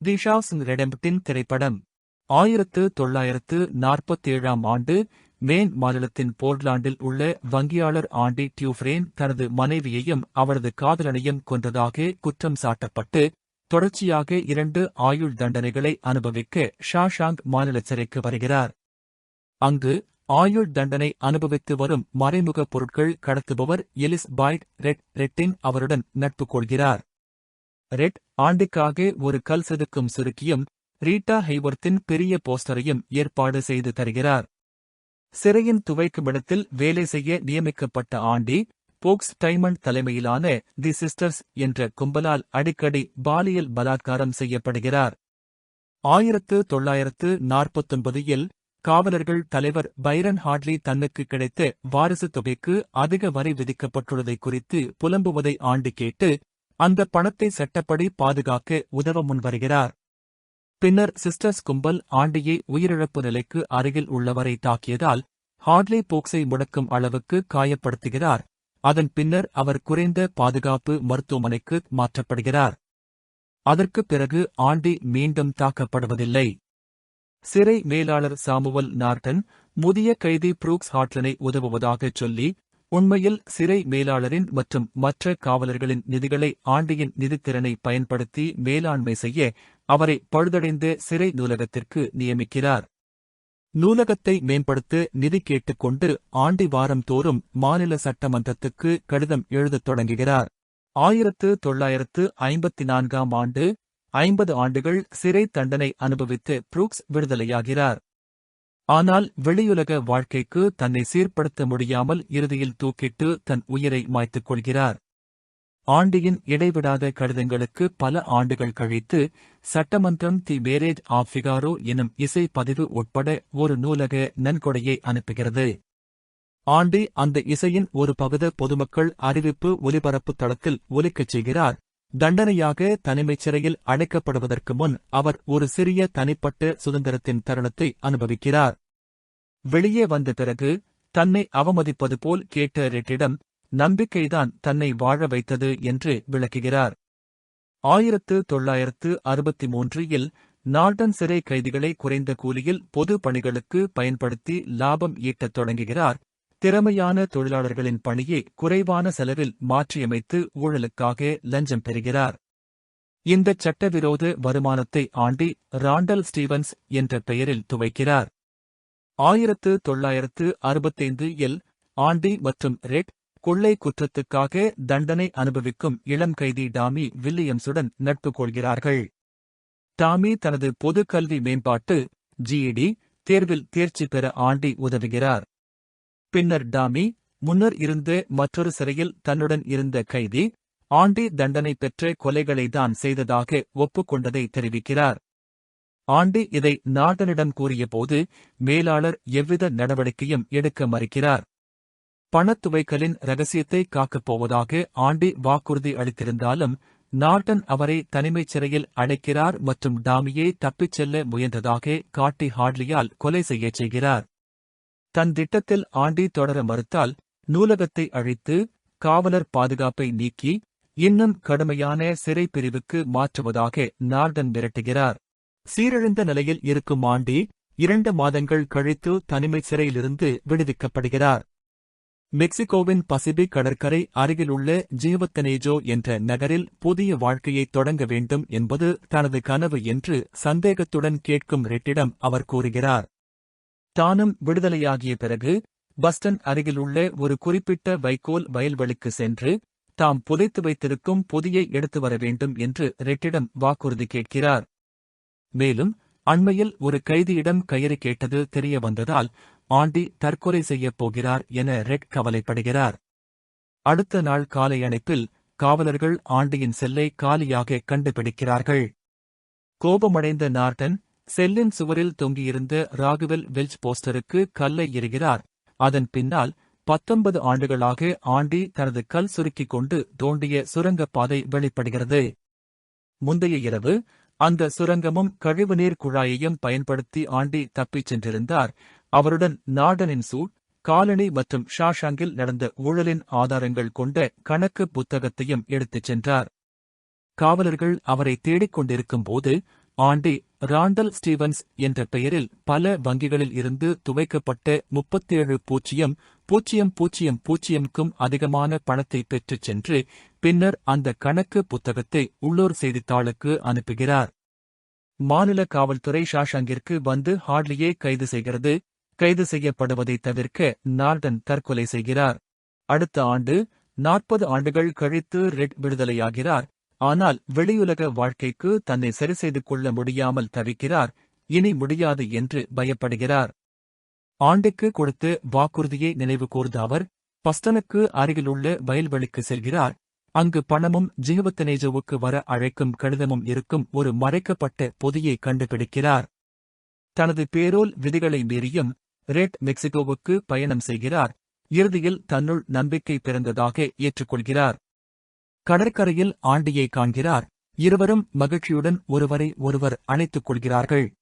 தி Shawshank redemption திரைப்படம் 1947ஆம் ஆண்டு man மாநிலத்தின் போர்ட்லாண்டில் உள்ள வங்கியாளர் ஆண்டி டியூஃப்ரேன் தனது மனைவியையும் அவரது காதலனையும் கொன்றதாக குற்றம் சாட்டப்பட்டு தொடர்ச்சியாக 2 ஆயுள் தண்டனைகளை அனுபவிக்க ஷாவ்ஷாங்க் மாநில சிறைக்கு வருகிறார். அங்கு ஆயுள் தண்டனை அனுபவித்து வரும் மறைமுக பொருட்கள் கடத்துபவர் எலிஸ் பாய்ட் ரெட்டின் அவருடன் நட்பு கொள்கிறார். ரெட் ஆண்டிக்காக ஒரு கல் செதுக்கும் சுருக்கியும் ரீட்டா ஹெய்வொர்த்தின் பெரிய போஸ்டரையும் ஏற்பாடு செய்து தருகிறார். சிறையின் துவைக்குமிடத்தில் வேலை செய்ய நியமிக்கப்பட்ட ஆண்டி போக்ஸ் டைமண்ட் தலைமையிலான தி சிஸ்டர்ஸ் என்ற கும்பலால் அடிக்கடி பாலியல் பலாத்காரம் செய்யப்படுகிறார். 1949இல் காவலர்கள் தலைவர் பைரன் ஹாட்லி தன்னுக்கு கிடைத்த வாரிசு தொகைக்கு அதிக வரி விதிக்கப்பட்டுள்ளதை குறித்து புலம்புவதை ஆண்டி கேட்டு அந்த பணத்தை சட்டப்படி பாதுகாக்க உதவ முன்வருகிறார். பின்னர் சிஸ்டர்ஸ் கும்பல் ஆண்டியை உயிரிழப்பு நிலைக்கு அருகில் உள்ளவரை தாக்கியதால் ஹாட்லி போக்ஸை முடக்கும் அளவுக்கு காயப்படுத்துகிறார். அதன் பின்னர் அவர் குறைந்த பாதுகாப்பு மருத்துவமனைக்கு மாற்றப்படுகிறார். அதற்குப் பிறகு ஆண்டி மீண்டும் தாக்கப்படுவதில்லை. சிறை மேலாளர் சாமுவல் நார்டன் முதிய கைதி புரூக்ஸ் ஹாட்லனை உதவுவதாகச் சொல்லி உண்மையில் சிறை மேலாளரின் மற்றும் மற்ற காவலர்களின் நிதிகளை ஆண்டியின் நிதித்திறனை பயன்படுத்தி மேலாண்மை செய்ய அவரை பழுதடைந்த சிறை நூலகத்திற்கு நியமிக்கிறார். நூலகத்தை மேம்படுத்த நிதி கேட்டுக்கொண்டு ஆண்டி வாரம் தோறும் மாநில சட்டமன்றத்துக்கு கடிதம் எழுதத் தொடங்குகிறார். 1954ஆம் ஆண்டு 50 ஆண்டுகள் சிறை தண்டனை அனுபவித்து புரூக்ஸ் விடுதலையாகிறார். ஆனால் வெளியுலக வாழ்க்கைக்கு தன்னை சீர்படுத்த முடியாமல் இறுதியில் தூக்கிட்டு தன் உயிரை மாய்த்துக் கொள்கிறார். ஆண்டியின் இடைவிடாத கடிதங்களுக்கு பல ஆண்டுகள் கழித்து சட்டமன்றம் தி மேரேஜ் ஆஃப் ஃபிகாரோ எனும் இசை பதிவு உட்பட ஒரு நூலக நன்கொடையை அனுப்புகிறது. ஆண்டி அந்த இசையின் ஒரு பகுதி பொதுமக்கள் அறிவிப்பு ஒலிபரப்பு தளத்தில் ஒலிக்கச் செய்கிறார். தண்டனையாக தனிமைச் சிறையில் அடைக்கப்படுவதற்கு முன் அவர் ஒரு சிறிய தனிப்பட்ட சுதந்திரத்தின் தருணத்தை அனுபவிக்கிறார். வெளியே வந்த பிறகு தன்னை அவமதிப்பது போல் கேட்ட ரெட்டிடம் நம்பிக்கைதான் தன்னை வாழ வைத்தது என்று விளக்குகிறார். 1963இல் நார்டன் சிறை கைதிகளை குறைந்த கூலியில் பொது பணிகளுக்கு பயன்படுத்தி லாபம் ஈட்டத் தொடங்குகிறார். திறமையான தொழிலாளர்களின் பணியை குறைவான செலவில் மாற்றியமைத்து ஊழலுக்காக லஞ்சம் பெறுகிறார். இந்த சட்டவிரோத வருமானத்தை ஆண்டி ராண்டல் ஸ்டீவன்ஸ் என்ற பெயரில் துவைக்கிறார். 1965இல் ஆண்டி மற்றும் ரெட் கொள்ளை குற்றத்துக்காக தண்டனை அனுபவிக்கும் இளம் கைதி டாமி வில்லியம்ஸுடன் நட்பு கொள்கிறார்கள். டாமி தனது பொது கல்வி மேம்பாட்டு GED தேர்வில் தேர்ச்சி பெற ஆண்டி உதவுகிறார். பின்னர் டாமி முன்னர் இருந்த மற்றொரு சிறையில் தன்னுடன் இருந்த கைதி ஆண்டி தண்டனை பெற்ற கொலைகளை தான் செய்ததாக ஒப்புக்கொண்டதை தெரிவிக்கிறார். ஆண்டி இதை நார்டனிடம் கூறியபோது மேலாளர் எவ்வித நடவடிக்கையும் எடுக்க மறுக்கிறார். பணத்துவைக்கலின் ரகசியத்தை காக்கப் போவதாக ஆண்டி வாக்குறுதி அளித்திருந்தாலும் நார்டன் அவரை தனிமைச் சிறையில் அடைக்கிறார் மற்றும் டாமியை தப்பிச் செல்ல முயன்றதாக காட்டி ஹாட்லியால் கொலை செய்யச் செய்கிறார். தன் திட்டத்தில் ஆண்டி தொடர மறுத்தால் நூலகத்தை அழித்து காவலர் பாதுகாப்பை நீக்கி இன்னும் கடுமையான சிறை பிரிவுக்கு மாற்றுவதாக நார்டன் மிரட்டுகிறார். சீரழிந்த நிலையில் இருக்கும் ஆண்டி 2 மாதங்கள் கழித்து தனிமைச் சிறையிலிருந்து விடுவிக்கப்படுகிறார். மெக்சிகோவின் பசிபிக் கடற்கரை அருகிலுள்ள ஜீவத்தனேஜோ என்ற நகரில் புதிய வாழ்க்கையை தொடங்க வேண்டும் என்பது தனது கனவு என்று சந்தேகத்துடன் கேட்கும் ரெட்டிடம் அவர் கூறுகிறார். தானும் விடுதலையாகிய பிறகு பஸ்டன் அருகிலுள்ள ஒரு குறிப்பிட்ட வைக்கோல் வயல்வெளிக்கு சென்று தாம் புதைத்து வைத்திருக்கும் பொதியை எடுத்து வர வேண்டும் என்று ரெட்டிடம் வாக்குறுதி கேட்கிறார். மேலும் அண்மையில் ஒரு கைதியிடம் கயிறு கேட்டது தெரிய வந்ததால் ஆண்டி தற்கொலை செய்யப் போகிறார் என ரெட் கவலைப்படுகிறார். அடுத்த நாள் காலை அணைப்பில் காவலர்கள் ஆண்டியின் செல்லை காலியாக கண்டுபிடிக்கிறார்கள். கோபமடைந்த நார்டன் செல்லின் சுவரில் தொங்கியிருந்த ராகுவெல் வெல்ச் போஸ்டருக்கு கல்லை எறிகிறார். அதன் பின்னால் 19 ஆண்டுகளாக ஆண்டி தனது கல் சுருக்கிக் கொண்டு தோண்டிய சுரங்கப்பாதை வெளிப்படுகிறது. முந்தைய இரவு அந்த சுரங்கமும் கழிவுநீர் குழாயையும் பயன்படுத்தி ஆண்டி தப்பிச் சென்றிருந்தார். அவருடன் நார்டனின் சூட், காலனி மற்றும் ஷாவ்ஷாங்கில் நடந்த ஊழலின் ஆதாரங்கள் கொண்ட கணக்கு புத்தகத்தையும் எடுத்துச் சென்றார். காவலர்கள் அவரை தேடிக் கொண்டிருக்கும் போது ஆண்டி ராண்டல் ஸ்டீவன்ஸ் என்ற பெயரில் பல வங்கிகளில் இருந்து துவைக்கப்பட்ட 37,000,000க்கும் அதிகமான பணத்தை பெற்றுச் சென்று பின்னர் அந்த கணக்கு புத்தகத்தை உள்ளூர் செய்தித்தாளுக்கு அனுப்புகிறார். மாநில காவல்துறை ஷாஷாங்கிற்கு வந்து ஹார்ட்லியை கைது செய்கிறது. கைது செய்யப்படுவதை தவிர்க்க நார்டன் தற்கொலை செய்கிறார். அடுத்த ஆண்டு 40 ஆண்டுகள் கழித்து ரெட் விடுதலையாகிறார். ஆனால் வெளியுலக வாழ்க்கைக்கு தன்னை சரிசெய்து கொள்ள முடியாமல் தவிக்கிறார். இனி முடியாது என்று பயப்படுகிறார். ஆண்டிக்கு கொடுத்த வாக்குறுதியை நினைவு கூர்ந்த அவர் பஸ்டனுக்கு அருகிலுள்ள வயல்வெளிக்கு செல்கிறார். அங்கு பணமும் ஜீவத்தனேஜுவுக்கு வர அழைக்கும் கடிதமும் இருக்கும் ஒரு மறைக்கப்பட்ட பொதியை கண்டுபிடிக்கிறார். தனது பேரோல் விதிகளை மீறியும் ரெட் மெக்சிகோவுக்கு பயணம் செய்கிறார். இறுதியில் தன்னுள் நம்பிக்கை பிறந்ததாக ஏற்றுக்கொள்கிறார். கடற்கரையில் ஆண்டியை காண்கிறார். இருவரும் மகிழ்ச்சியுடன் ஒருவரை ஒருவர் அணைத்துக் கொள்கிறார்கள்.